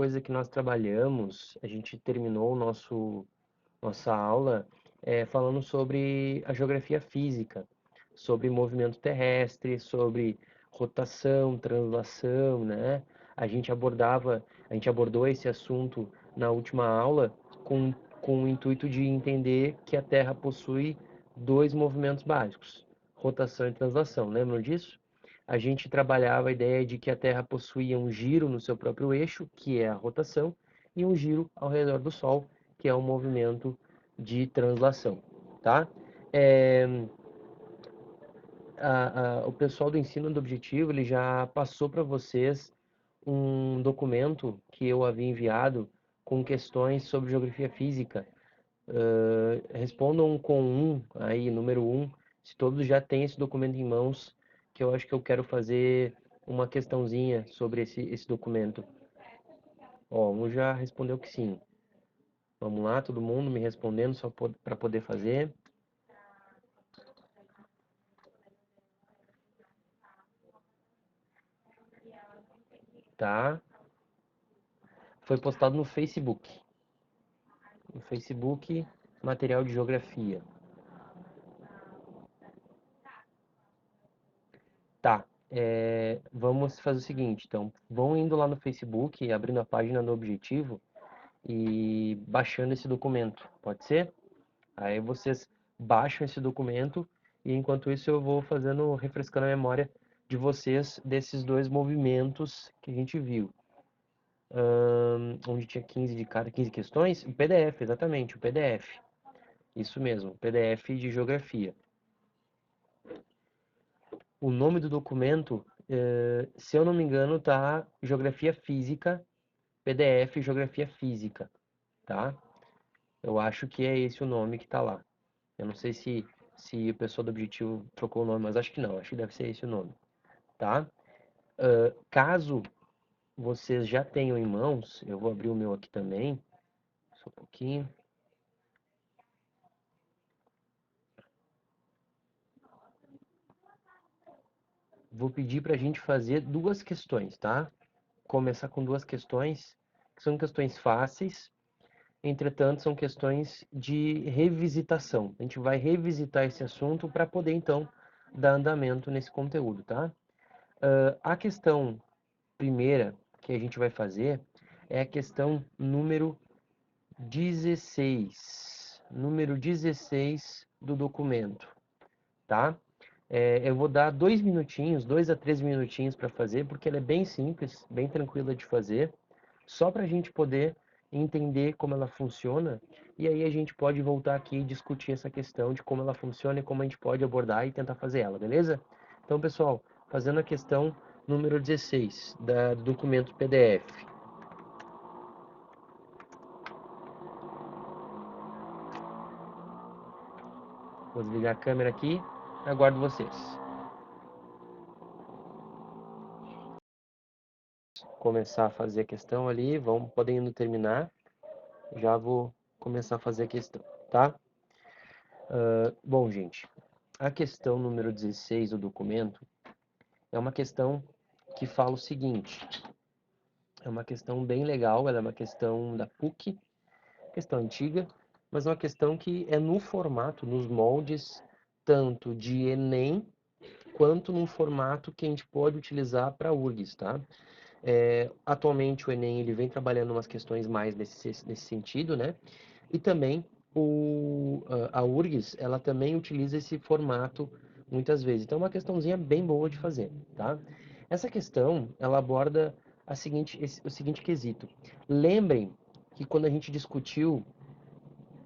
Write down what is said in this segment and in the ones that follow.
coisa que nós trabalhamos, a gente terminou nossa aula falando sobre a geografia física, sobre movimento terrestre, sobre rotação, translação, né? A gente abordou esse assunto na última aula com o intuito de entender que a Terra possui dois movimentos básicos, rotação e translação. Lembram disso? A gente trabalhava a ideia de que a Terra possuía um giro no seu próprio eixo, que é a rotação, e um giro ao redor do Sol, que é o movimento de translação, tá? É, o pessoal do ensino do objetivo, ele já passou para vocês um documento que eu havia enviado com questões sobre geografia física. Respondam com aí, número 1, se todos já têm esse documento em mãos, que eu acho que eu quero fazer uma questãozinha sobre esse documento. Ó, um já respondeu que sim. Vamos lá, todo mundo me respondendo só para poder fazer. Tá? Foi postado no Facebook. No Facebook, material de geografia. Tá. Vamos fazer o seguinte, então. Vão indo lá no Facebook, abrindo a página do Objetivo e baixando esse documento. Pode ser? Aí vocês baixam esse documento e enquanto isso eu vou fazendo, refrescando a memória de vocês desses dois movimentos que a gente viu. Onde tinha 15 questões? O PDF, exatamente, o PDF. Isso mesmo, PDF de geografia. O nome do documento, se eu não me engano, tá Geografia Física, PDF Geografia Física, tá? Eu acho que é esse o nome que tá lá. Eu não sei se o pessoal do Objetivo trocou o nome, mas acho que não, acho que deve ser esse o nome, tá? Caso vocês já tenham em mãos, eu vou abrir o meu aqui também, só um pouquinho. Vou pedir para a gente fazer duas questões, tá? Começar com duas questões, que são questões fáceis, entretanto, são questões de revisitação. A gente vai revisitar esse assunto para poder, então, dar andamento nesse conteúdo, tá? A questão primeira que a gente vai fazer é a questão número 16. Número 16 do documento, tá? Eu vou dar 2 minutinhos, 2 a 3 minutinhos para fazer, porque ela é bem simples, bem tranquila de fazer, só para a gente poder entender como ela funciona, e aí a gente pode voltar aqui e discutir essa questão de como ela funciona e como a gente pode abordar e tentar fazer ela, beleza? Então, pessoal, fazendo a questão número 16 do documento PDF. Vou desligar a câmera aqui, aguardo vocês. Começar a fazer a questão ali, vamos podendo terminar, já vou começar a fazer a questão, tá? Bom, gente, a questão número 16 do documento é uma questão que fala o seguinte, é uma questão bem legal, ela é uma questão da PUC, questão antiga, mas é uma questão que é no formato, nos moldes, tanto de Enem, quanto num formato que a gente pode utilizar para URGS, tá? Atualmente o Enem ele vem trabalhando umas questões mais nesse sentido, né? E também a URGS, ela também utiliza esse formato muitas vezes. Então é uma questãozinha bem boa de fazer, tá? Essa questão, ela aborda o seguinte quesito. Lembrem que quando a gente discutiu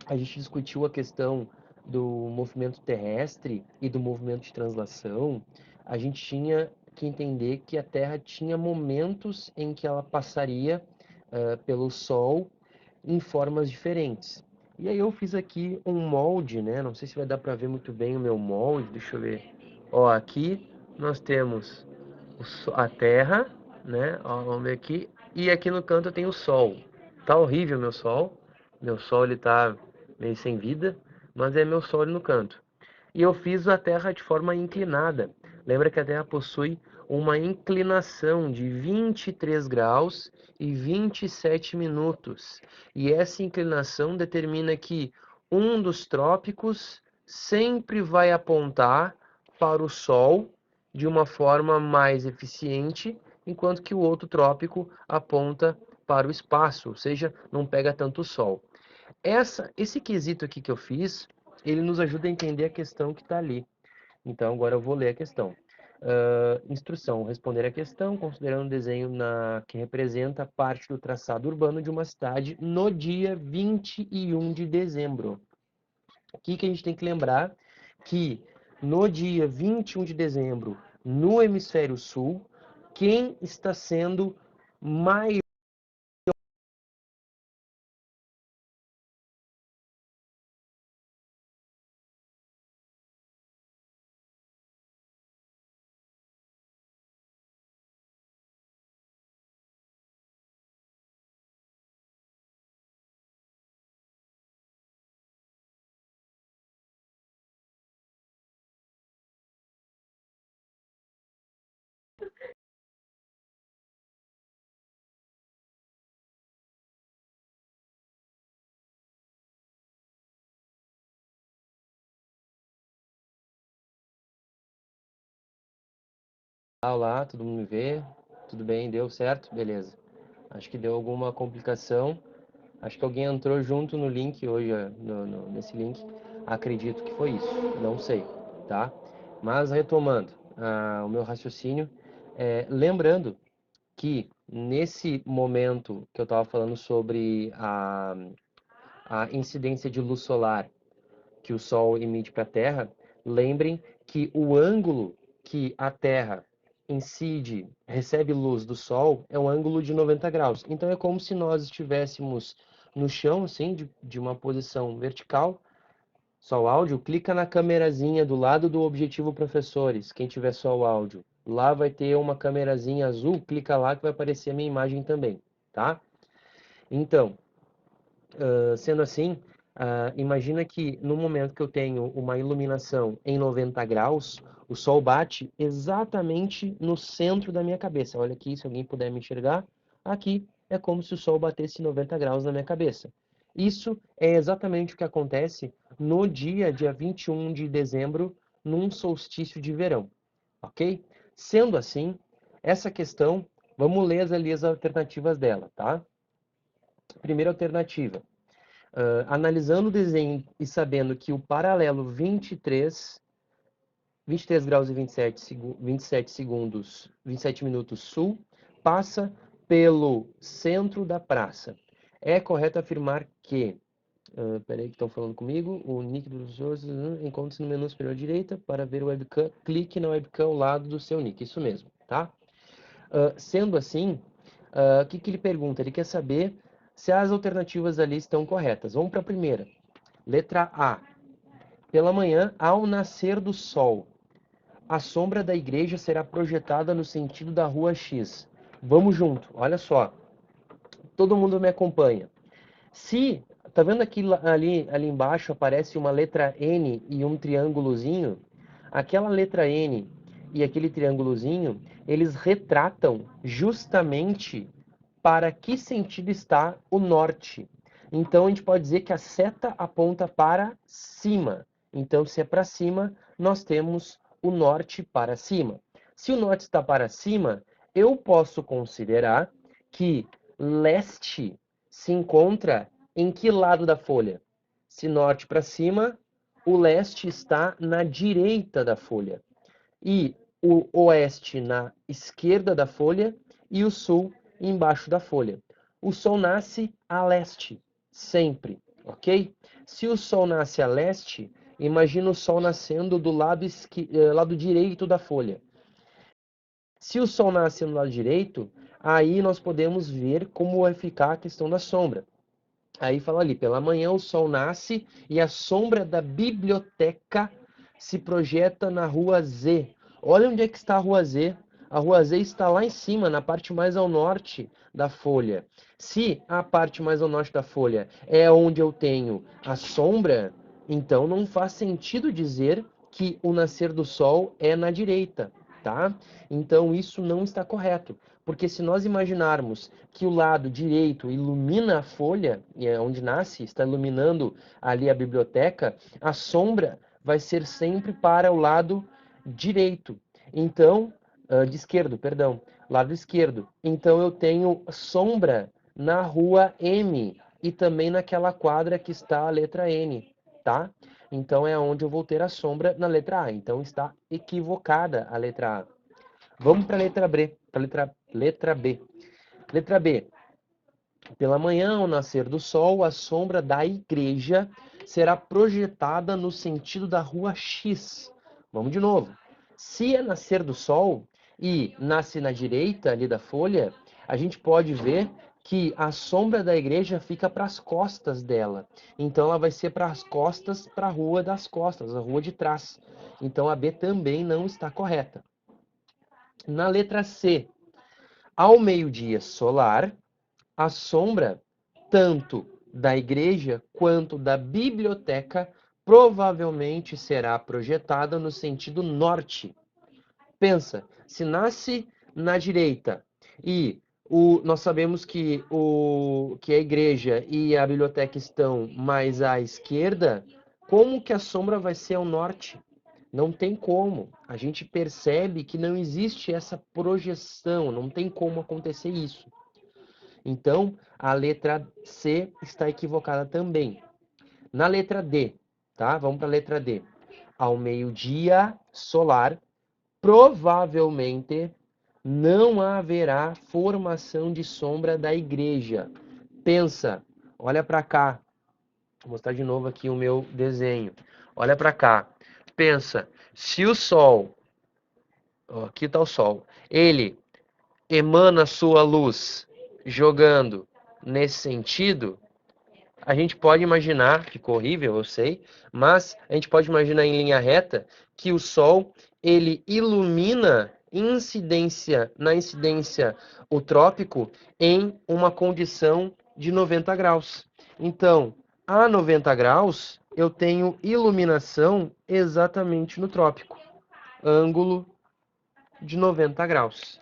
a questão do movimento terrestre e do movimento de translação, a gente tinha que entender que a Terra tinha momentos em que ela passaria pelo Sol em formas diferentes. E aí eu fiz aqui um molde, né? Não sei se vai dar para ver muito bem o meu molde, deixa eu ver. Ó, aqui nós temos a Terra, né? Ó, vamos ver aqui. E aqui no canto eu tenho o Sol. Tá horrível meu Sol. Meu Sol ele tá meio sem vida, mas é meu Sol ali no canto. E eu fiz a Terra de forma inclinada. Lembra que a Terra possui uma inclinação de 23 graus e 27 minutos. E essa inclinação determina que um dos trópicos sempre vai apontar para o Sol de uma forma mais eficiente, enquanto que o outro trópico aponta para o espaço, ou seja, não pega tanto o Sol. Esse quesito aqui que eu fiz, ele nos ajuda a entender a questão que está ali. Então, agora eu vou ler a questão. Instrução: responder a questão considerando o desenho que representa parte do traçado urbano de uma cidade no dia 21 de dezembro. O que a gente tem que lembrar? Que no dia 21 de dezembro, no hemisfério sul, quem está sendo mais Olá, todo mundo me vê? Tudo bem? Deu certo? Beleza. Acho que deu alguma complicação. Acho que alguém entrou junto no link hoje, nesse link. Acredito que foi isso. Não sei, tá? Mas retomando o meu raciocínio, lembrando que nesse momento que eu estava falando sobre a incidência de luz solar que o Sol emite para a Terra, lembrem que o ângulo que a Terra incide, recebe luz do Sol, é um ângulo de 90 graus. Então é como se nós estivéssemos no chão, assim, de uma posição vertical. Só o áudio, clica na câmerazinha do lado do objetivo professores, quem tiver só o áudio. Lá vai ter uma câmerazinha azul, clica lá que vai aparecer a minha imagem também, tá? Então, sendo assim, imagina que no momento que eu tenho uma iluminação em 90 graus, o Sol bate exatamente no centro da minha cabeça. Olha aqui, se alguém puder me enxergar, aqui é como se o Sol batesse 90 graus na minha cabeça. Isso é exatamente o que acontece no dia 21 de dezembro, num solstício de verão, ok? Sendo assim, essa questão, vamos ler ali as alternativas dela, tá? Primeira alternativa. Analisando o desenho e sabendo que o paralelo 23 graus e 27 segundos, 27 minutos sul, passa pelo centro da praça. É correto afirmar que, peraí que estão falando comigo, o nick do professor encontra-se no menu superior à direita. Para ver o webcam, clique na webcam ao lado do seu nick. Isso mesmo, tá? Sendo assim, o que ele pergunta? Ele quer saber se as alternativas ali estão corretas. Vamos para a primeira. Letra A. Pela manhã, ao nascer do sol, a sombra da igreja será projetada no sentido da rua X. Vamos junto, olha só. Todo mundo me acompanha. Se, tá vendo aqui ali embaixo aparece uma letra N e um triângulozinho? Aquela letra N e aquele triângulozinho, eles retratam justamente para que sentido está o norte. Então, a gente pode dizer que a seta aponta para cima. Então, se é para cima, nós temos o norte para cima. Se o norte está para cima, eu posso considerar que leste se encontra em que lado da folha? Se norte para cima, o leste está na direita da folha. E o oeste na esquerda da folha e o sul embaixo da folha. O sol nasce a leste, sempre, ok? Se o sol nasce a leste, imagina o sol nascendo do lado direito da folha. Se o sol nasce no lado direito, aí nós podemos ver como vai ficar a questão da sombra. Aí fala ali, pela manhã o sol nasce e a sombra da biblioteca se projeta na rua Z. Olha onde é que está a rua Z. A rua Z está lá em cima, na parte mais ao norte da folha. Se a parte mais ao norte da folha é onde eu tenho a sombra, então não faz sentido dizer que o nascer do sol é na direita. tá? Então isso não está correto, porque se nós imaginarmos que o lado direito ilumina a folha, e é onde nasce, está iluminando ali a biblioteca, a sombra vai ser sempre para o lado direito. Então, de esquerdo, perdão, lado esquerdo. Então eu tenho sombra na rua M e também naquela quadra que está a letra N, tá? Então é onde eu vou ter a sombra na letra A. Então está equivocada a letra A. Vamos para a letra B. Letra B. Letra B. Pela manhã, ao nascer do sol, a sombra da igreja será projetada no sentido da rua X. Vamos de novo. Se é nascer do sol e nasce na direita ali da folha, a gente pode ver que a sombra da igreja fica para as costas dela. Então ela vai ser para as costas, para a rua das costas, a rua de trás. Então a B também não está correta. Na letra C, ao meio-dia solar, a sombra, tanto da igreja quanto da biblioteca, provavelmente será projetada no sentido norte. Pensa, se nasce na direita e nós sabemos que a igreja e a biblioteca estão mais à esquerda, como que a sombra vai ser ao norte? Não tem como. A gente percebe que não existe essa projeção, não tem como acontecer isso. Então, a letra C está equivocada também. Na letra D, tá? Vamos para a letra D. Ao meio-dia solar, provavelmente não haverá formação de sombra da igreja. Pensa, olha para cá. Vou mostrar de novo aqui o meu desenho. Olha para cá. Pensa, se o Sol, ó, aqui está o Sol, ele emana sua luz jogando nesse sentido, a gente pode imaginar, ficou horrível, eu sei, mas a gente pode imaginar em linha reta que o Sol ele ilumina na incidência o trópico em uma condição de 90 graus. Então, a 90 graus, eu tenho iluminação exatamente no trópico, ângulo de 90 graus,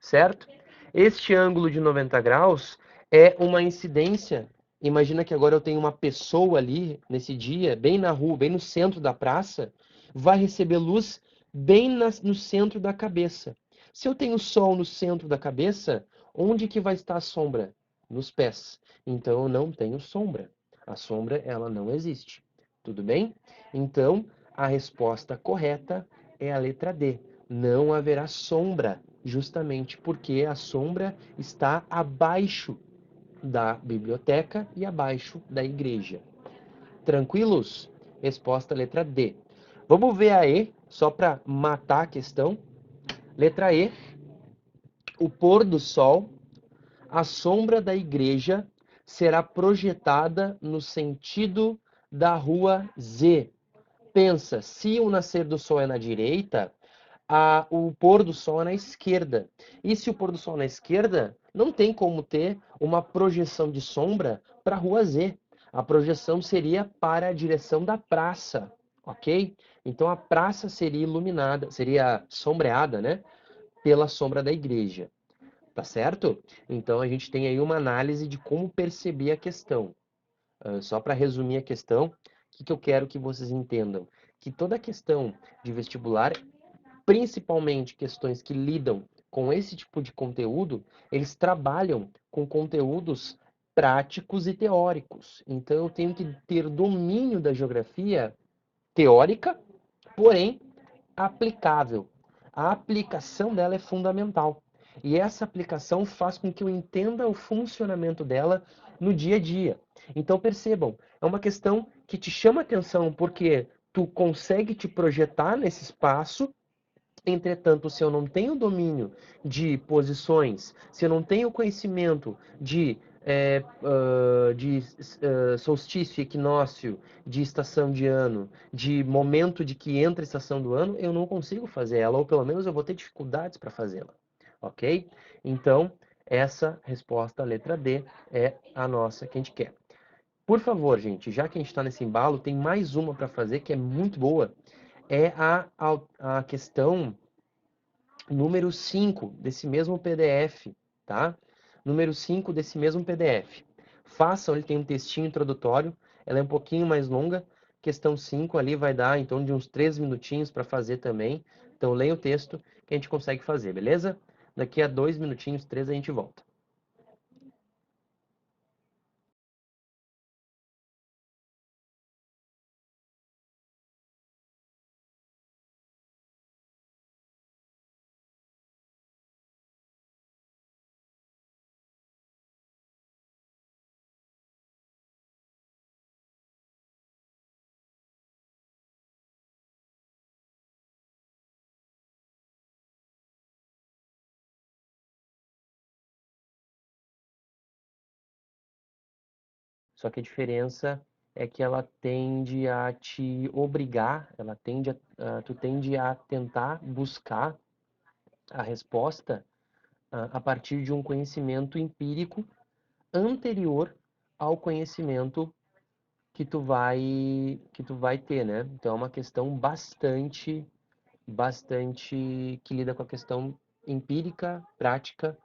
certo? Este ângulo de 90 graus é uma incidência. Imagina que agora eu tenho uma pessoa ali nesse dia, bem na rua, bem no centro da praça, vai receber luz bem no centro da cabeça. Se eu tenho sol no centro da cabeça, onde que vai estar a sombra? Nos pés. Então eu não tenho sombra. A sombra ela não existe. Tudo bem? Então a resposta correta é a letra D. Não haverá sombra, justamente porque a sombra está abaixo da biblioteca e abaixo da igreja. Tranquilos? Resposta letra D. Vamos ver a E, só para matar a questão. Letra E, o pôr do sol, a sombra da igreja será projetada no sentido da rua Z. Pensa, se o nascer do sol é na direita, o pôr do sol é na esquerda. E se o pôr do sol é na esquerda, não tem como ter uma projeção de sombra para a rua Z. A projeção seria para a direção da praça, ok? Então a praça seria iluminada, seria sombreada, né, pela sombra da igreja, tá certo? Então a gente tem aí uma análise de como perceber a questão. Só para resumir a questão, o que eu quero que vocês entendam? Que toda questão de vestibular, principalmente questões que lidam com esse tipo de conteúdo, eles trabalham com conteúdos práticos e teóricos. Então eu tenho que ter domínio da geografia teórica, porém aplicável. A aplicação dela é fundamental. E essa aplicação faz com que eu entenda o funcionamento dela no dia a dia. Então percebam, é uma questão que te chama atenção porque tu consegue te projetar nesse espaço. Entretanto, se eu não tenho domínio de posições, se eu não tenho conhecimento de solstício, equinócio, de estação de ano, de momento de que entra a estação do ano, eu não consigo fazer ela, ou pelo menos eu vou ter dificuldades para fazê-la, ok? Então, essa resposta, a letra D, é a nossa que a gente quer. Por favor, gente, já que a gente está nesse embalo, tem mais uma para fazer que é muito boa. É a questão número 5 desse mesmo PDF, tá? Número 5 desse mesmo PDF. Façam, ele tem um textinho introdutório, ela é um pouquinho mais longa. Questão 5 ali vai dar em torno de uns 3 minutinhos para fazer também. Então leia o texto que a gente consegue fazer, beleza? Daqui a 2 minutinhos, 3 a gente volta. Só que a diferença é que ela tende a te obrigar, tu tende a tentar buscar a resposta a partir de um conhecimento empírico anterior ao conhecimento que tu vai ter, né? Então é uma questão bastante que lida com a questão empírica, prática,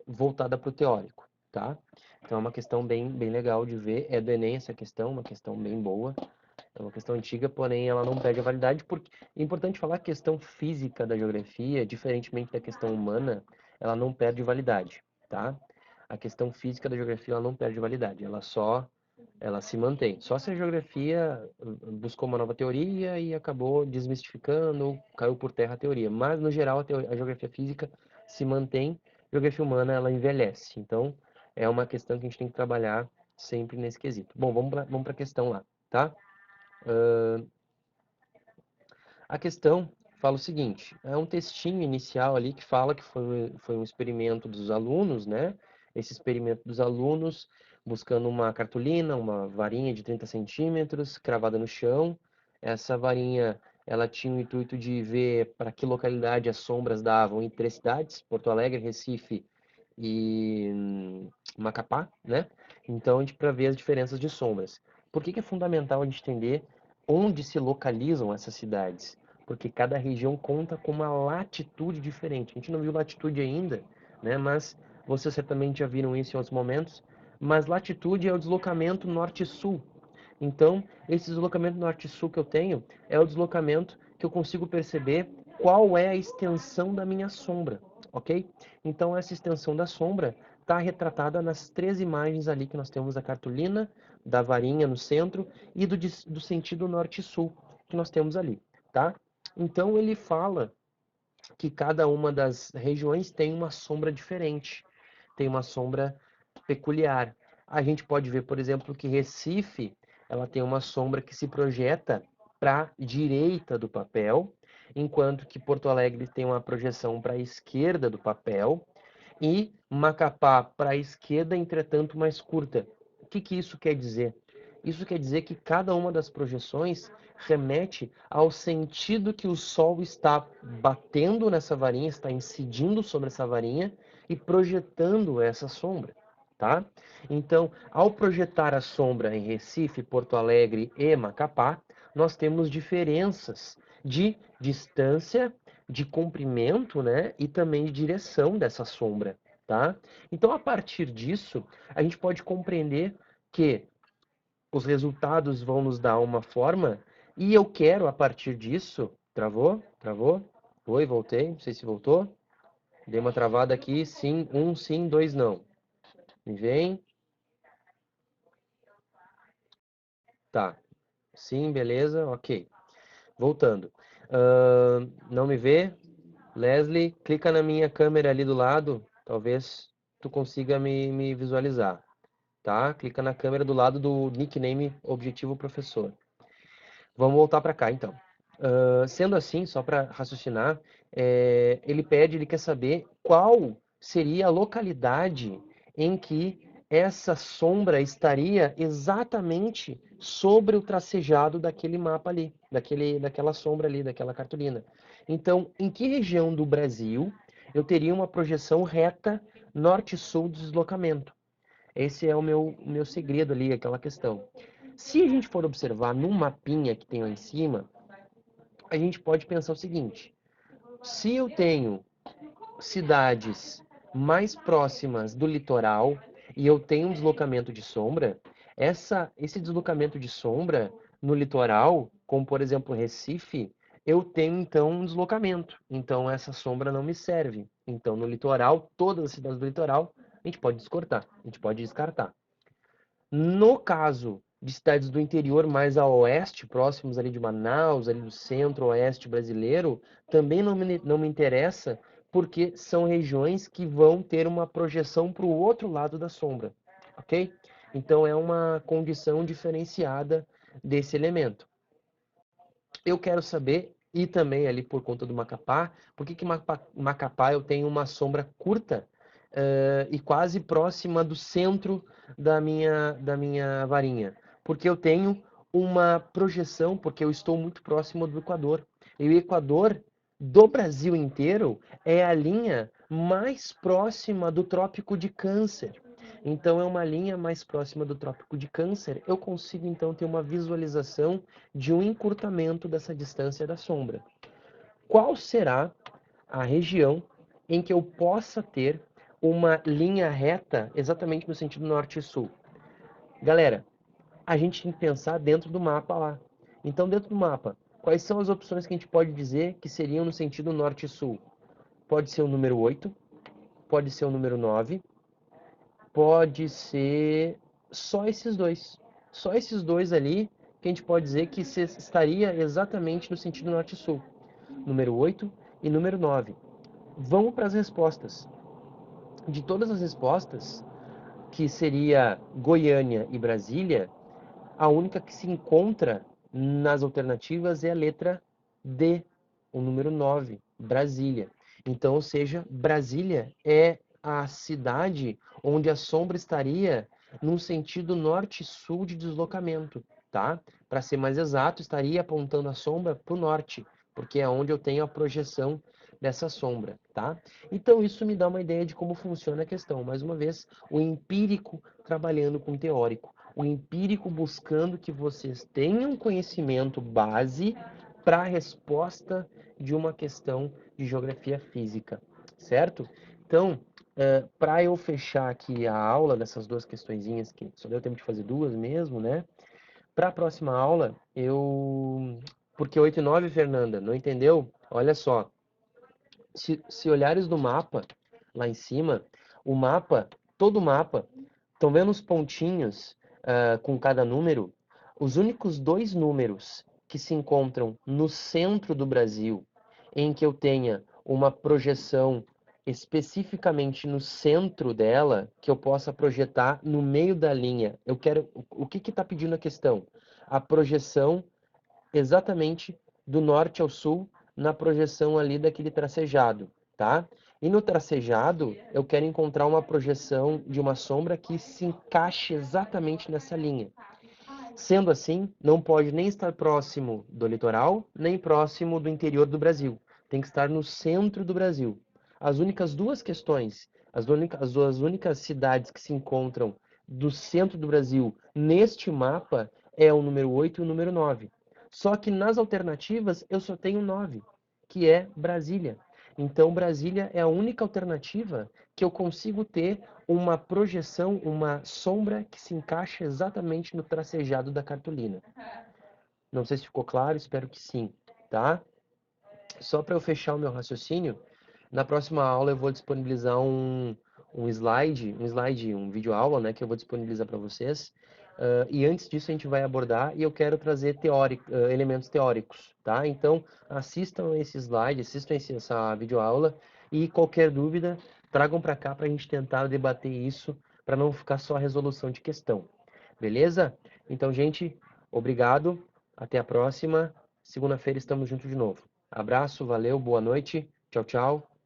voltada para o teórico, tá? Então é uma questão bem legal de ver. É do Enem essa questão, uma questão bem boa. É uma questão antiga, porém ela não perde a validade, porque é importante falar que a questão física da geografia, diferentemente da questão humana, ela não perde validade, tá? A questão física da geografia ela não perde validade, ela se mantém. Só se a geografia buscou uma nova teoria e acabou desmistificando, caiu por terra a teoria. Mas, no geral, a geografia física se mantém, a geografia humana ela envelhece. Então, é uma questão que a gente tem que trabalhar sempre nesse quesito. Bom, vamos para a questão lá, tá? A questão fala o seguinte, é um textinho inicial ali que fala que foi um experimento dos alunos, né? Esse experimento dos alunos buscando uma cartolina, uma varinha de 30 centímetros, cravada no chão. Essa varinha, ela tinha o intuito de ver para que localidade as sombras davam em 3 cidades, Porto Alegre, Recife e Macapá, né? Então, a gente para ver as diferenças de sombras. Por que que é fundamental a gente entender onde se localizam essas cidades? Porque cada região conta com uma latitude diferente. A gente não viu latitude ainda, né? Mas vocês certamente já viram isso em outros momentos. Mas latitude é o deslocamento norte-sul. Então, esse deslocamento norte-sul que eu tenho é o deslocamento que eu consigo perceber qual é a extensão da minha sombra, ok? Então, essa extensão da sombra está retratada nas 3 imagens ali que nós temos da cartolina, da varinha no centro e do sentido norte-sul que nós temos ali, tá? Então, ele fala que cada uma das regiões tem uma sombra diferente, tem uma sombra peculiar. A gente pode ver, por exemplo, que Recife, ela tem uma sombra que se projeta para a direita do papel, enquanto que Porto Alegre tem uma projeção para a esquerda do papel, e Macapá para a esquerda, entretanto, mais curta. O que que isso quer dizer? Isso quer dizer que cada uma das projeções remete ao sentido que o Sol está batendo nessa varinha, está incidindo sobre essa varinha e projetando essa sombra, tá? Então, ao projetar a sombra em Recife, Porto Alegre e Macapá, nós temos diferenças de distância, de comprimento, né, e também de direção dessa sombra, tá? Então, a partir disso, a gente pode compreender que os resultados vão nos dar uma forma e eu quero, a partir disso... Travou? Travou? Oi, voltei. Não sei se voltou. Dei uma travada aqui. Sim, sim, 2 não. Me vem. Tá. Sim, beleza. Ok. Voltando. Não me vê? Leslie, clica na minha câmera ali do lado. Talvez tu consiga me visualizar. Tá? Clica na câmera do lado do nickname Objetivo Professor. Vamos voltar para cá, então. Sendo assim, só para raciocinar, ele quer saber qual seria a localidade em que essa sombra estaria exatamente sobre o tracejado daquele mapa ali, daquela sombra ali, daquela cartolina. Então, em que região do Brasil eu teria uma projeção reta norte-sul de deslocamento? Esse é o meu segredo ali, aquela questão. Se a gente for observar num mapinha que tem lá em cima, a gente pode pensar o seguinte: se eu tenho cidades mais próximas do litoral e eu tenho um deslocamento de sombra, esse deslocamento de sombra no litoral, como por exemplo Recife, eu tenho então um deslocamento. Então essa sombra não me serve. Então no litoral, todas as cidades do litoral, a gente pode descartar, a gente pode descartar. No caso de cidades do interior mais a oeste, próximos ali de Manaus, ali do centro-oeste brasileiro, também não me interessa, porque são regiões que vão ter uma projeção para o outro lado da sombra, ok? Então é uma condição diferenciada desse elemento. Eu quero saber, e também ali por conta do Macapá, por que Macapá eu tenho uma sombra curta e quase próxima do centro da minha varinha? Porque eu tenho uma projeção, porque eu estou muito próximo do Equador. E o Equador do Brasil inteiro é a linha mais próxima do Trópico de Câncer. Então é uma linha mais próxima do Trópico de Câncer. Eu consigo então ter uma visualização de um encurtamento dessa distância da sombra. Qual será a região em que eu possa ter uma linha reta exatamente no sentido norte e sul? Galera, a gente tem que pensar dentro do mapa lá. Então, dentro do mapa, quais são as opções que a gente pode dizer que seriam no sentido norte e sul? Pode ser o número 8, pode ser o número 9, pode ser só esses dois. Só esses dois ali que a gente pode dizer que estaria exatamente no sentido norte e sul. Número 8 e número 9. Vamos para as respostas. De todas as respostas, que seria Goiânia e Brasília, a única que se encontra nas alternativas é a letra D, o número 9, Brasília. Então, ou seja, Brasília é a cidade onde a sombra estaria num sentido norte-sul de deslocamento, tá? Para ser mais exato, estaria apontando a sombra para o norte, porque é onde eu tenho a projeção dessa sombra, tá? Então isso me dá uma ideia de como funciona a questão. Mais uma vez, o empírico trabalhando com o teórico. O empírico buscando que vocês tenham conhecimento base para a resposta de uma questão de geografia física, certo? Então, para eu fechar aqui a aula dessas duas questõezinhas, que só deu tempo de fazer duas mesmo, né? Para a próxima aula, Porque 8 e 9, Fernanda, não entendeu? Olha só, se olhares no mapa, lá em cima, o mapa, todo o mapa, estão vendo os pontinhos com cada número? Os únicos dois números que se encontram no centro do Brasil, em que eu tenha uma projeção especificamente no centro dela, que eu possa projetar no meio da linha. Eu quero. O que está pedindo a questão? A projeção exatamente do norte ao sul, na projeção ali daquele tracejado, tá? E no tracejado, eu quero encontrar uma projeção de uma sombra que se encaixe exatamente nessa linha. Sendo assim, não pode nem estar próximo do litoral, nem próximo do interior do Brasil. Tem que estar no centro do Brasil. As únicas duas questões, as duas únicas cidades que se encontram do centro do Brasil neste mapa é o número 8 e o número 9. Só que nas alternativas eu só tenho 9, que é Brasília. Então Brasília é a única alternativa que eu consigo ter uma projeção, uma sombra que se encaixa exatamente no tracejado da cartolina. Não sei se ficou claro, espero que sim, tá? Só para eu fechar o meu raciocínio, na próxima aula eu vou disponibilizar um vídeo aula, né, que eu vou disponibilizar para vocês. E antes disso a gente vai abordar e eu quero trazer elementos teóricos, tá? Então assistam esse slide, assistam essa videoaula e qualquer dúvida tragam para cá para a gente tentar debater isso, para não ficar só a resolução de questão. Beleza? Então, gente, obrigado. Até a próxima. Segunda-feira estamos juntos de novo. Abraço, valeu, boa noite. Tchau, tchau.